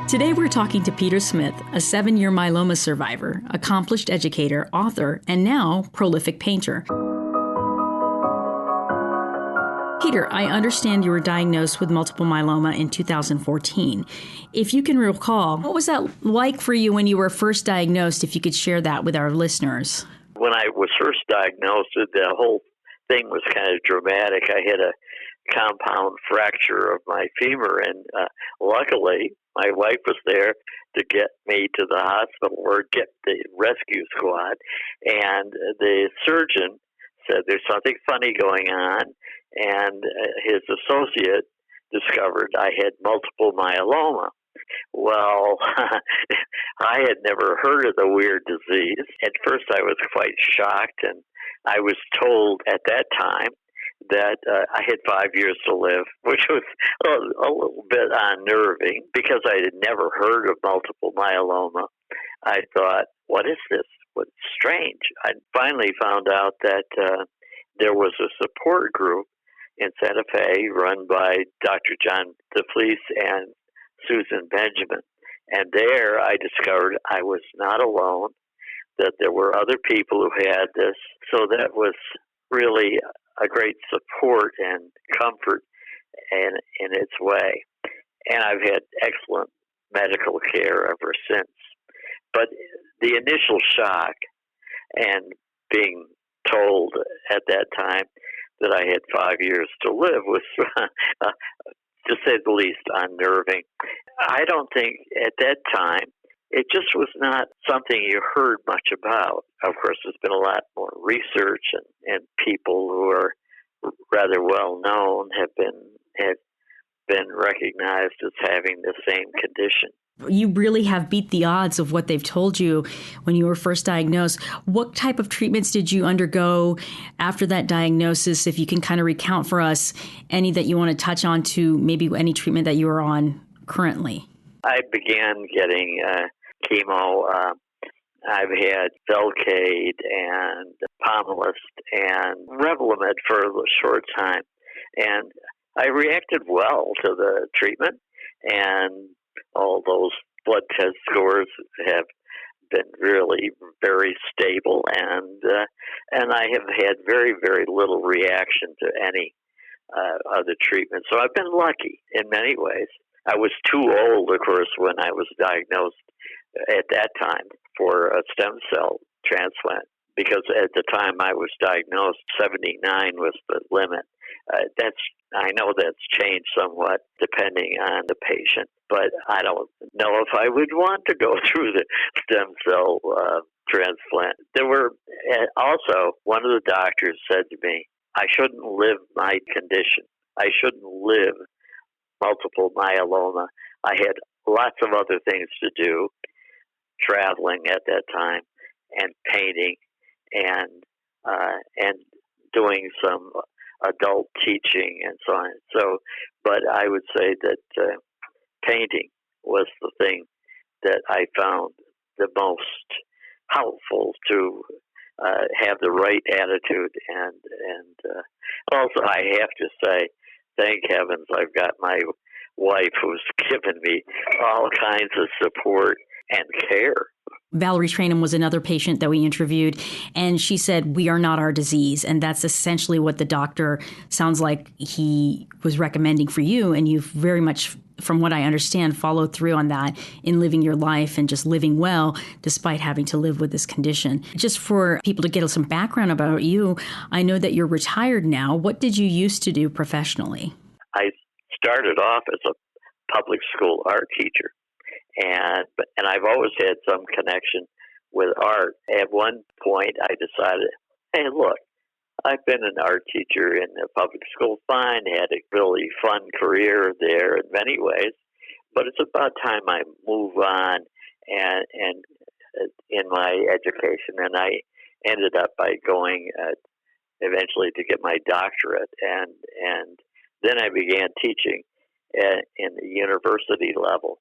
Today we're talking to Peter Smith, a 7-year myeloma survivor, accomplished educator, author, and now prolific painter. Peter, I understand you were diagnosed with multiple myeloma in 2014. If you can recall, what was that like for you when you were first diagnosed, if you could share that with our listeners? When I was first diagnosed, the whole thing was kind of dramatic. I had a compound fracture of my femur, and luckily, my wife was there to get me to the hospital or get the rescue squad. And the surgeon said there's something funny going on, and his associate discovered I had multiple myeloma. Well, I had never heard of the weird disease. At first, I was quite shocked, and I was told at that time that I had 5 years to live, which was a little bit unnerving because I had never heard of multiple myeloma. I thought, what is this? What's strange? I finally found out that there was a support group in Santa Fe run by Dr. John DeFleece and Susan Benjamin. And there I discovered I was not alone, that there were other people who had this. So that was really a great support and comfort in its way. And I've had excellent medical care ever since. But the initial shock and being told at that time that I had 5 years to live was, to say the least, unnerving. I don't think at that time, it just was not something you heard much about. Of course, there's been a lot more research, and people who are rather well known have been recognized as having the same condition. You really have beat the odds of what they've told you when you were first diagnosed. What type of treatments did you undergo after that diagnosis? If you can kind of recount for us any that you want to touch on, to maybe any treatment that you are on currently. I began getting chemo. I've had Velcade and Pomalyst and Revlimid for a short time. And I reacted well to the treatment, and all those blood test scores have been really very stable, and I have had very, very little reaction to any other treatment. So I've been lucky in many ways. I was too old, of course, when I was diagnosed at that time for a stem cell transplant, because at the time I was diagnosed, 79 was the limit. I know that's changed somewhat depending on the patient, but I don't know if I would want to go through the stem cell transplant. There were also, one of the doctors said to me, I shouldn't live my condition. I shouldn't live multiple myeloma. I had lots of other things to do, traveling at that time, and painting, and doing some adult teaching and so on. So, but I would say that painting was the thing that I found the most helpful to have the right attitude, and also I have to say, thank heavens I've got my wife who's given me all kinds of support and care. Valerie Trainham was another patient that we interviewed, and she said, we are not our disease. And that's essentially what the doctor sounds like he was recommending for you. And you've very much, from what I understand, followed through on that in living your life and just living well, despite having to live with this condition. Just for people to get some background about you, I know that you're retired now. What did you used to do professionally? I started off as a public school art teacher. And I've always had some connection with art. At one point, I decided, hey, look, I've been an art teacher in the public school, fine, had a really fun career there in many ways, but it's about time I move on and in my education. And I ended up by going eventually to get my doctorate, and then I began teaching in the university level.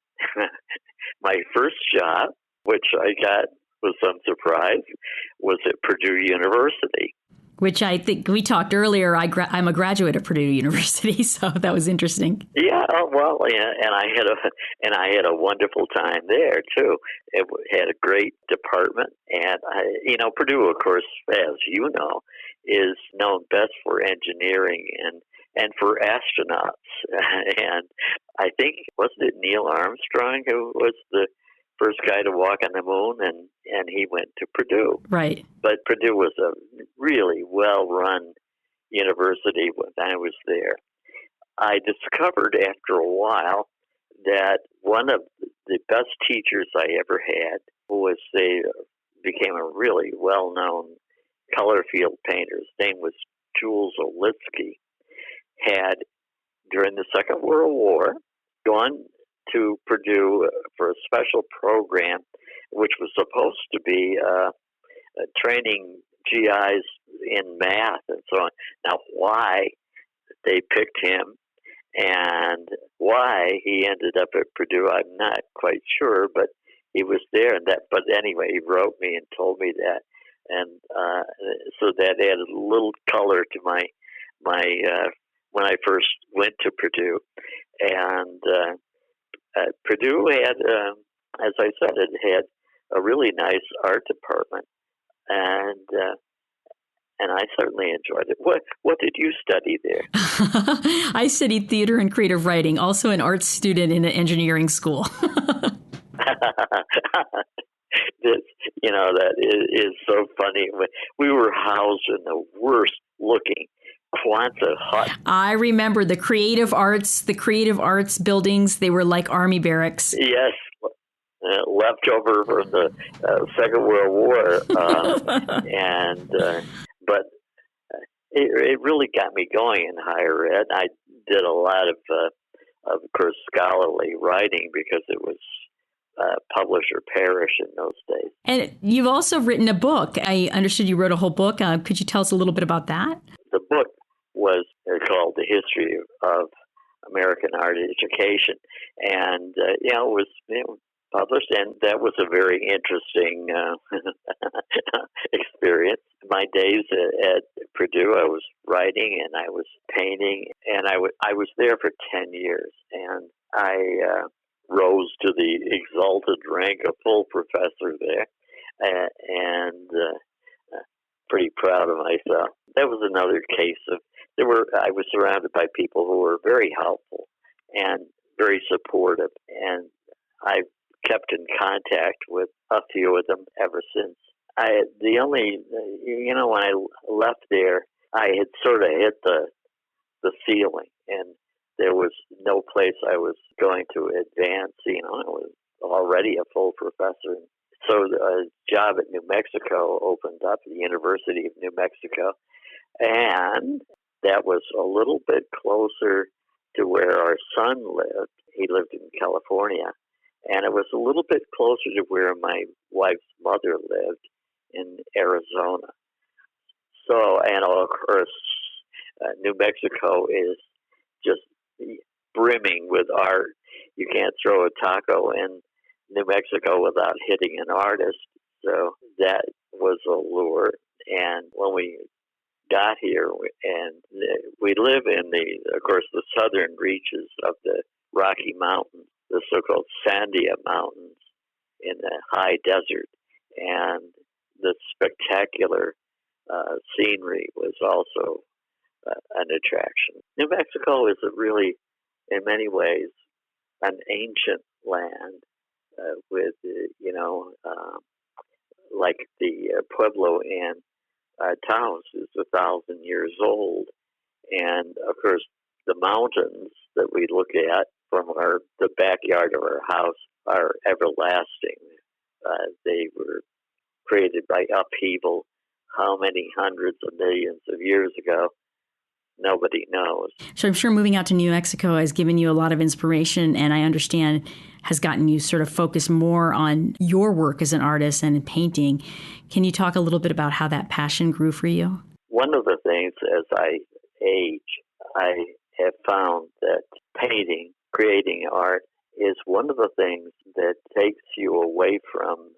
My first job, which I got with some surprise, was at Purdue University. which I think we talked earlier. I'm a graduate of Purdue University, so that was interesting. Yeah, well, yeah, and I had a wonderful time there too. It had a great department, and Purdue, of course, as you know, is known best for engineering and for astronauts. And I think, wasn't it Neil Armstrong who was the first guy to walk on the moon, and he went to Purdue. Right. But Purdue was a really well-run university when I was there. I discovered after a while that one of the best teachers I ever had, became a really well-known color field painter. His name was Jules Olitsky, had, during the Second World War, gone to Purdue for a special program which was supposed to be training GIs in math and so on. Now, why they picked him and why he ended up at Purdue, I'm not quite sure, but he was there. But anyway, he wrote me and told me that, and so that added a little color to my when I first went to Purdue. And Purdue had, as I said, it had a really nice art department, and I certainly enjoyed it. What did you study there? I studied theater and creative writing, also an art student in an engineering school. That is so funny. We were housed in the worst looking Quonset hut. I remember the creative arts buildings. They were like army barracks. Yes, left over from the Second World War, but it really got me going in higher ed. I did a lot of course, scholarly writing because it was publish or perish in those days. And you've also written a book. I understood you wrote a whole book. Could you tell us a little bit about that? The book was called The History of American Art Education, and it was published, and that was a very interesting experience. My days at Purdue, I was writing and I was painting, and I was there for 10 years, and I rose to the exalted rank of full professor there, and pretty proud of myself. That was another case of I was surrounded by people who were very helpful and very supportive, and I've kept in contact with a few of them ever since. When I left there, I had sort of hit the ceiling, and there was no place I was going to advance. I was already a full professor. So a job at New Mexico opened up at the University of New Mexico, and that was a little bit closer to where our son lived. He lived in California, and it was a little bit closer to where my wife's mother lived in Arizona. So, and of course, New Mexico is just brimming with art. You can't throw a taco in New Mexico without hitting an artist. So that was a lure. And when we got here, and we live in of course, the southern reaches of the Rocky Mountains, the so-called Sandia Mountains in the high desert, and the spectacular scenery was also an attraction. New Mexico is really, in many ways, an ancient land with, like the Pueblo in Taos is 1,000 years old. And, of course, the mountains that we look at from the backyard of our house are everlasting. They were created by upheaval how many hundreds of millions of years ago. Nobody knows. So I'm sure moving out to New Mexico has given you a lot of inspiration, and I understand has gotten you sort of focused more on your work as an artist and in painting. Can you talk a little bit about how that passion grew for you? One of the things as I age, I have found that painting, creating art, is one of the things that takes you away from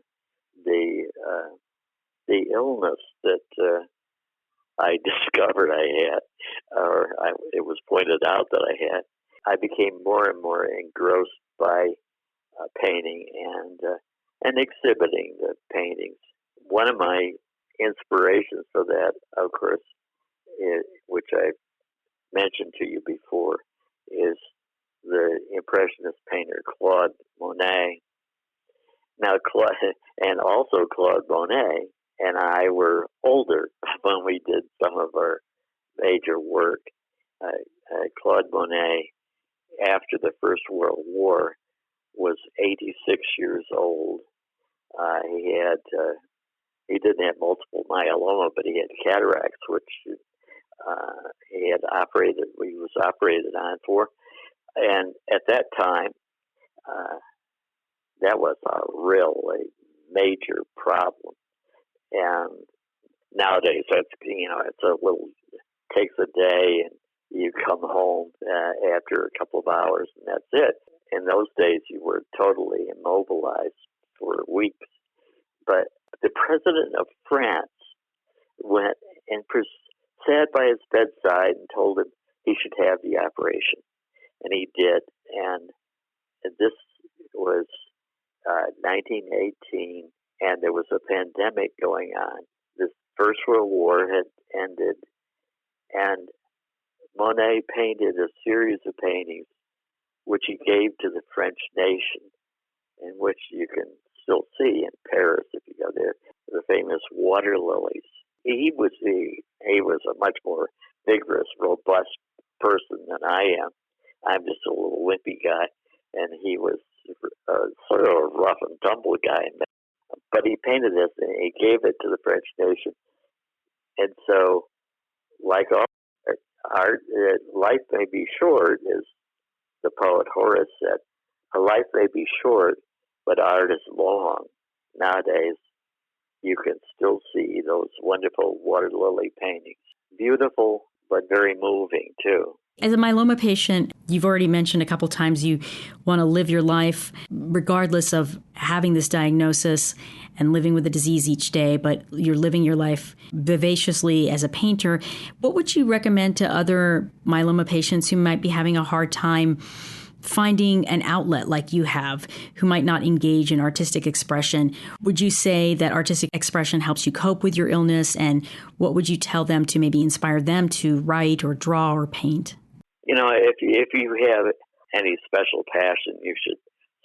the illness that I discovered I had, it was pointed out that I had, I became more and more engrossed by painting and exhibiting the paintings. One of my inspirations for that, of course, which I've mentioned to you before, is the Impressionist painter Claude Monet. Now, and also Claude Monet and I were older when we did some of our major work. Claude Monet, after the First World War, was 86 years old. He didn't have multiple myeloma, but he had cataracts, which he was operated on for. And at that time, that was a really major problem. And nowadays, takes a day, and you come home after a couple of hours, and that's it. In those days, you were totally immobilized for weeks. But the president of France went and sat by his bedside and told him he should have the operation. And he did. And this was 1918, and there was a pandemic going on. The First World War had ended, and Monet painted a series of paintings which he gave to the French nation, in which you can still see in Paris if you go there, the famous water lilies. He was a much more vigorous, robust person than I am. I'm just a little wimpy guy, and he was sort of a rough and tumble guy. But he painted this, and he gave it to the French nation. And so, like art, life may be short, as the poet Horace said. Life may be short, but art is long. Nowadays, you can still see those wonderful water lily paintings. Beautiful, but very moving, too. As a myeloma patient, you've already mentioned a couple times you want to live your life regardless of having this diagnosis and living with the disease each day, but you're living your life vivaciously as a painter. What would you recommend to other myeloma patients who might be having a hard time finding an outlet like you have, who might not engage in artistic expression? Would you say that artistic expression helps you cope with your illness? And what would you tell them to maybe inspire them to write or draw or paint? You know, if you have any special passion, you should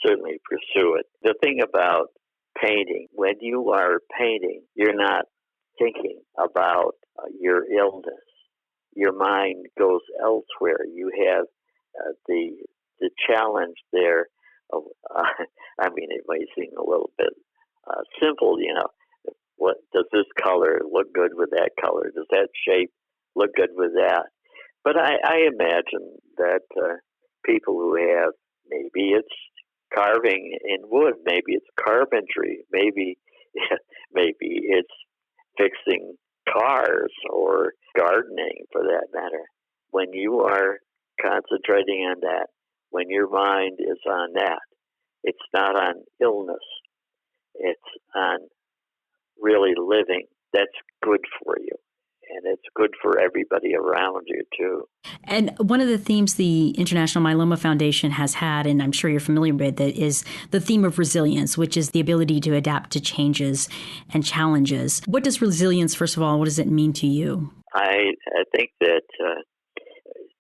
certainly pursue it. The thing about painting, when you are painting, you're not thinking about your illness. Your mind goes elsewhere. You have the challenge there of, it may seem a little bit simple, what does this color look good with that color? Does that shape look good with that? But I imagine that people who have, maybe it's carving in wood, maybe it's carpentry, maybe it's fixing cars or gardening for that matter. When you are concentrating on that, when your mind is on that, it's not on illness, it's on really living. That's good for you. And it's good for everybody around you, too. And one of the themes the International Myeloma Foundation has had, and I'm sure you're familiar with it, is the theme of resilience, which is the ability to adapt to changes and challenges. What does resilience, first of all, what does it mean to you? I think that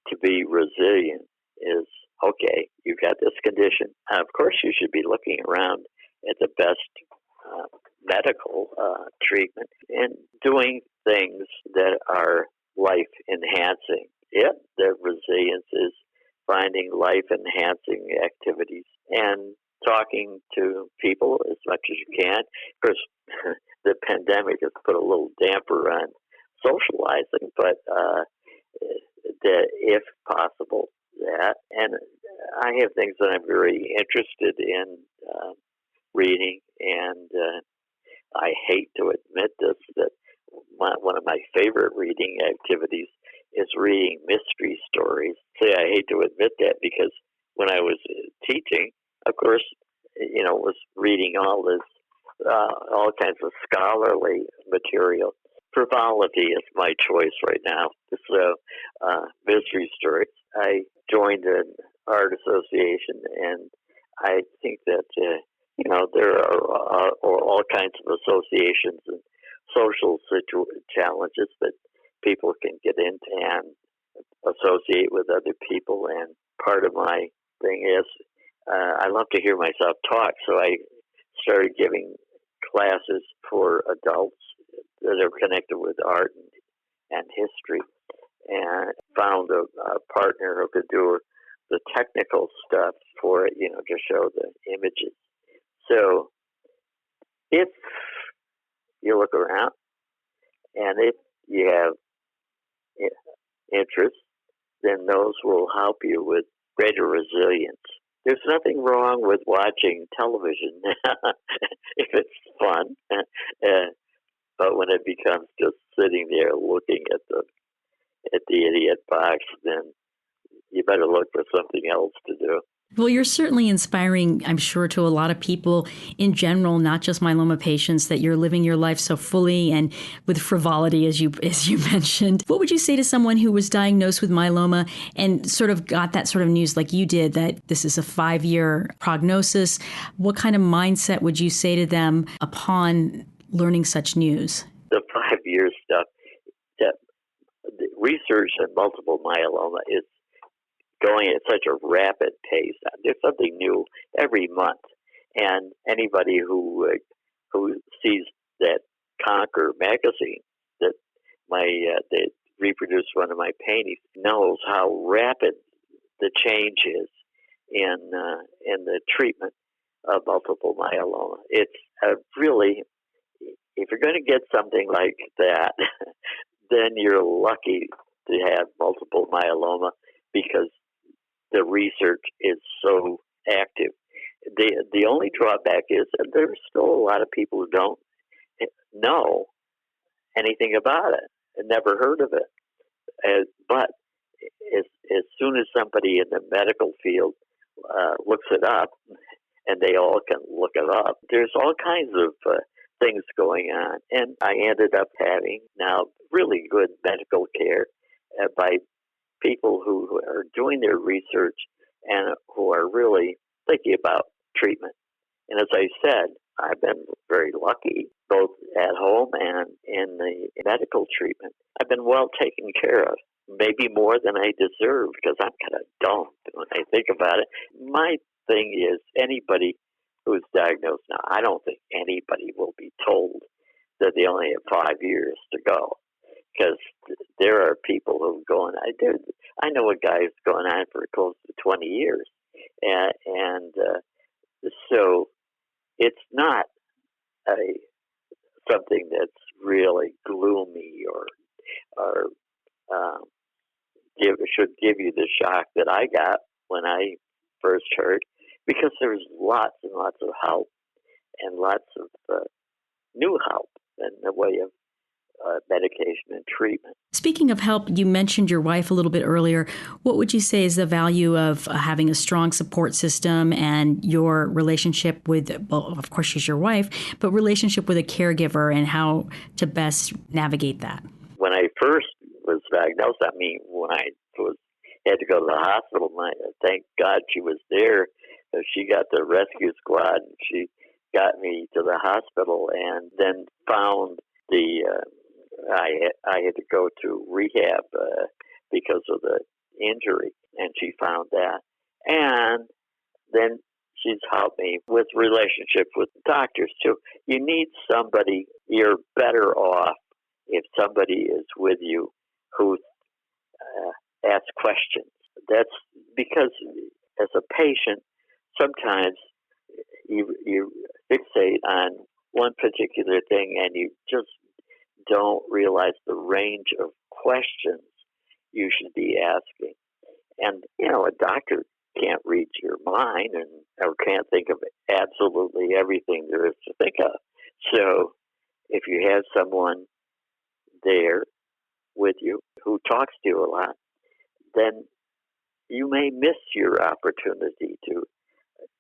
to be resilient is, okay, you've got this condition. Of course, you should be looking around at the best medical treatment and doing things that are life-enhancing. Yep, the resilience is finding life-enhancing activities and talking to people as much as you can. Of course, the pandemic has put a little damper on socializing, but if possible, that. And I have things that I'm very interested in reading, and I hate to admit this, that one of my favorite reading activities is reading mystery stories. I hate to admit that because when I was teaching, of course, was reading all kinds of scholarly material. frivolity is my choice right now. So, mystery stories. I joined an art association, and I think that there are all kinds of associations and social challenges that people can get into and associate with other people. And part of my thing is I love to hear myself talk, so I started giving classes for adults that are connected with art and history, and found a partner who could do the technical stuff for it, to show the images. So if you look around and if you have interest, then those will help you with greater resilience. There's nothing wrong with watching television if it's fun, but when it becomes just sitting there looking at the idiot box, then you better look for something else to do. Well, you're certainly inspiring, I'm sure, to a lot of people in general, not just myeloma patients, that you're living your life so fully and with frivolity, as you mentioned. What would you say to someone who was diagnosed with myeloma and sort of got that sort of news like you did, that this is a 5-year prognosis? What kind of mindset would you say to them upon learning such news? The 5-year stuff, that the research in multiple myeloma is going at such a rapid pace. There's something new every month, and anybody who sees that Conquer magazine that they reproduced one of my paintings knows how rapid the change is in the treatment of multiple myeloma. It's really, if you're going to get something like that, then you're lucky to have multiple myeloma, because the research is so active. The only drawback is that there's still a lot of people who don't know anything about it and never heard of it. But as soon as somebody in the medical field looks it up, and they all can look it up, there's all kinds of things going on. And I ended up having now really good medical care by people who are doing their research and who are really thinking about treatment. And as I said, I've been very lucky, both at home and in the medical treatment. I've been well taken care of, maybe more than I deserve, because I'm kind of dumb when I think about it. My thing is, anybody who's diagnosed now, I don't think anybody will be told that they only have 5 years to go. Because there are people who are going. I know a guy who's going on for close to 20 years, and so it's not something that's really gloomy or should give you the shock that I got when I first heard, because there's lots and lots of help and lots of new help in the way of medication and treatment. Speaking of help, you mentioned your wife a little bit earlier. What would you say is the value of having a strong support system and your relationship with, well, of course she's your wife, but relationship with a caregiver and how to best navigate that? When I first was diagnosed, when I had to go to the hospital, thank God she was there. She got the rescue squad, and she got me to the hospital, and then found I had to go to rehab because of the injury, and she found that. And then she's helped me with relationship with doctors too. You need somebody. You're better off if somebody is with you who asks questions. That's because as a patient, sometimes you fixate on one particular thing, and you just don't realize the range of questions you should be asking. And, a doctor can't read your mind or can't think of absolutely everything there is to think of. So if you have someone there with you who talks to you a lot, then you may miss your opportunity to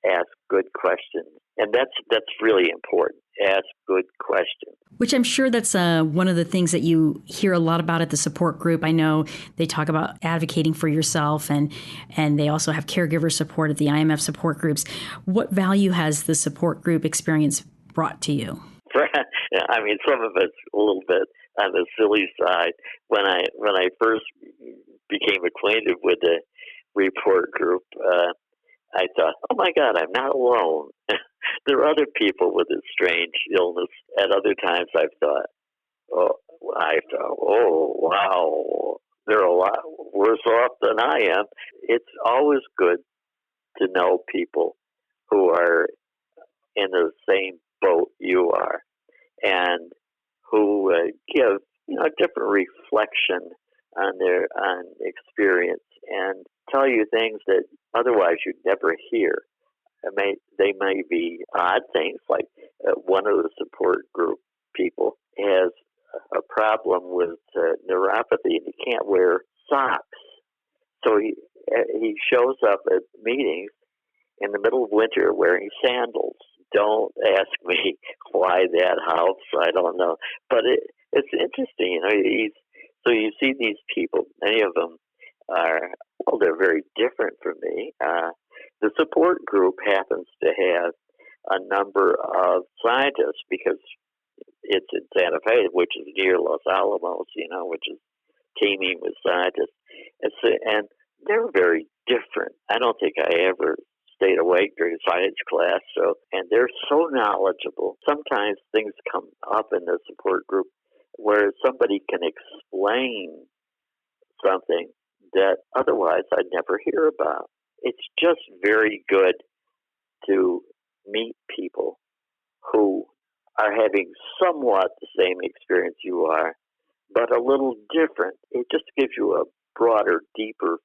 ask good questions. And that's really important. ask good questions. Which I'm sure that's one of the things that you hear a lot about at the support group. I know they talk about advocating for yourself, and they also have caregiver support at the IMF support groups. What value has the support group experience brought to you? I mean, some of it's a little bit on the silly side. When I first became acquainted with the report group, I thought, oh my God, I'm not alone. There are other people with this strange illness. At other times, oh wow, they're a lot worse off than I am. It's always good to know people who are in the same boat you are, and who give a different reflection on experience, and tell you things that otherwise you'd never hear. They may be odd things, like one of the support group people has a problem with neuropathy, and he can't wear socks. So he shows up at meetings in the middle of winter wearing sandals. Don't ask me why that helps. I don't know, but it's interesting. So you see these people. Many of them they're very different from me. The support group happens to have a number of scientists, because it's in Santa Fe, which is near Los Alamos, which is teeming with scientists. And they're very different. I don't think I ever stayed awake during science class. And they're so knowledgeable. Sometimes things come up in the support group where somebody can explain something that otherwise I'd never hear about. It's just very good to meet people who are having somewhat the same experience you are, but a little different. It just gives you a broader, deeper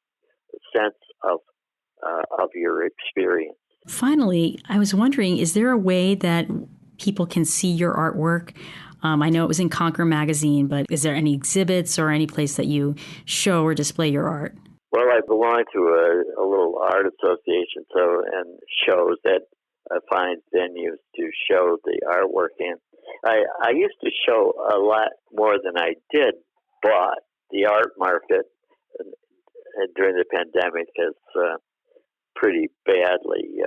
sense of your experience. Finally, I was wondering, is there a way that people can see your artwork? I know it was in Conquer magazine, but is there any exhibits or any place that you show or display your art? Well, I belong to a little art association, and shows that find venues to show the artwork in. I used to show a lot more than I did, but the art market during the pandemic has pretty badly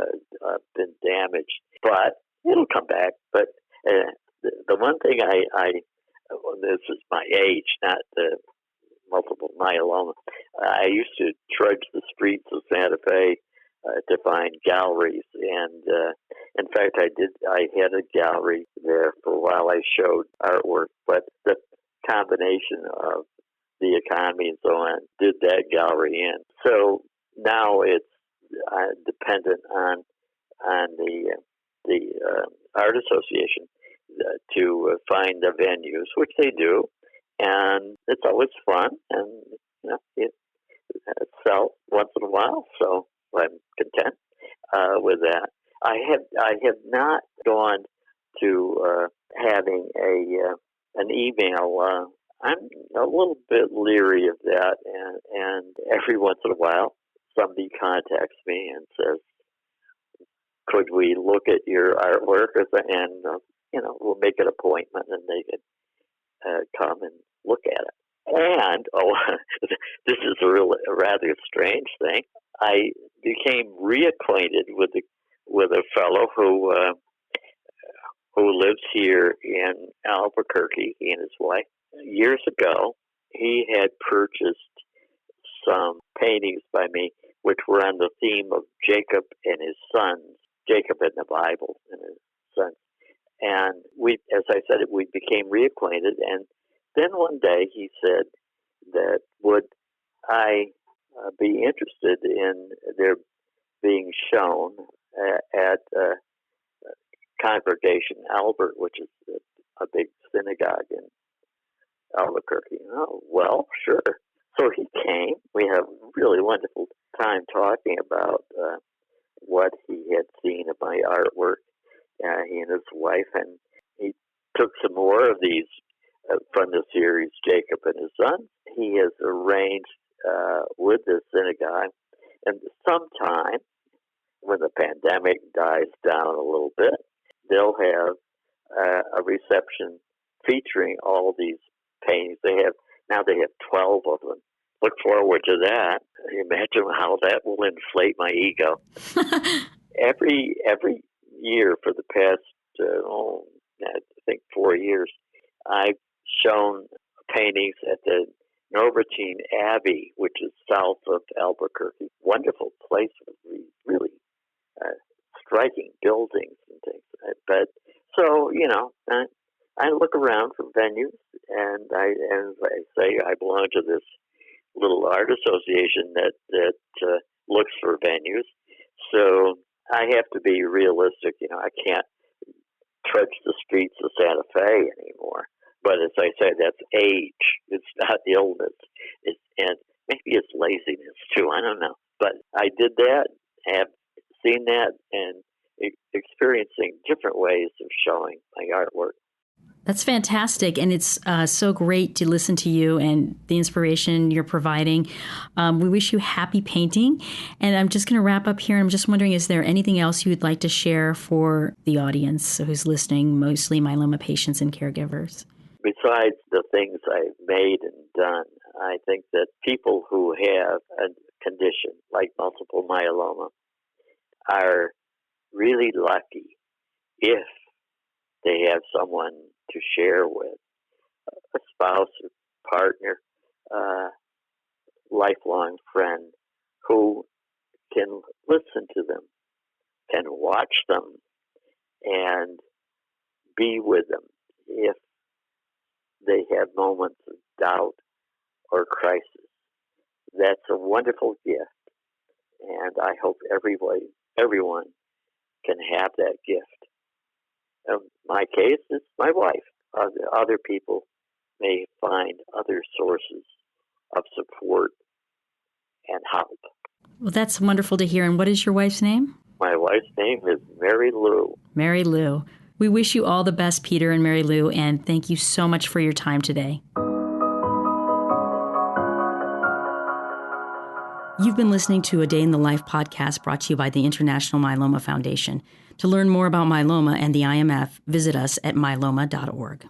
been damaged. But it'll come back. But the one thing this is my age, not the multiple myeloma. I used to trudge the streets of Santa Fe to find galleries, and in fact, I had a gallery there for a while. I showed artwork, but the combination of the economy and so on did that gallery in. So now it's dependent on the art association to find the venues, which they do, and it's always fun, and it sells once in a while. So I'm content with that. I have not gone to having an email. I'm a little bit leery of that, and every once in a while, somebody contacts me and says, "Could we look at your artwork?" And we'll make an appointment, and they can come and look at it. And this is a rather strange thing. I became reacquainted with a fellow who lives here in Albuquerque. He and his wife. Years ago, he had purchased some paintings by me, which were on the theme of Jacob and his sons, Jacob in the Bible and his sons. And we, as I said, we became reacquainted. And then one day he said that would I be interested in their being shown at Congregation Albert, which is a big synagogue in Albuquerque. Oh, well, sure. So he came. We had a really wonderful time talking about what he had seen of my artwork, he and his wife, and he took some more of these from the series Jacob and his Son. He has arranged with the synagogue, and sometime when the pandemic dies down a little bit, they'll have a reception featuring all these paintings. They have 12 of them. Look forward to that. Imagine how that will inflate my ego. Every year for the past, I think 4 years, I've shown paintings at the Norbertine Abbey, which is south of Albuquerque. Wonderful place with really striking buildings and things. But so, I look around for venues, and as I say, I belong to this little art association that looks for venues. So I have to be realistic. I can't trudge the streets of Santa Fe anymore. But as I say, that's age. It's not illness. And maybe it's laziness too. I don't know. But I did that, have seen that, and experiencing different ways of showing my artwork. That's fantastic, and it's so great to listen to you and the inspiration you're providing. We wish you happy painting, and I'm just going to wrap up here. I'm just wondering, is there anything else you would like to share for the audience who's listening, mostly myeloma patients and caregivers? Besides the things I've made and done, I think that people who have a condition like multiple myeloma are really lucky if they have someone to share with, a spouse, a partner, lifelong friend who can listen to them, can watch them, and be with them if they have moments of doubt or crisis. That's a wonderful gift, and I hope everyone can have that gift. In my case, it's my wife. Other people may find other sources of support and help. Well, that's wonderful to hear. And what is your wife's name? My wife's name is Mary Lou. Mary Lou. We wish you all the best, Peter and Mary Lou, and thank you so much for your time today. You've been listening to A Day in the Life podcast brought to you by the International Myeloma Foundation. To learn more about myeloma and the IMF, visit us at myeloma.org.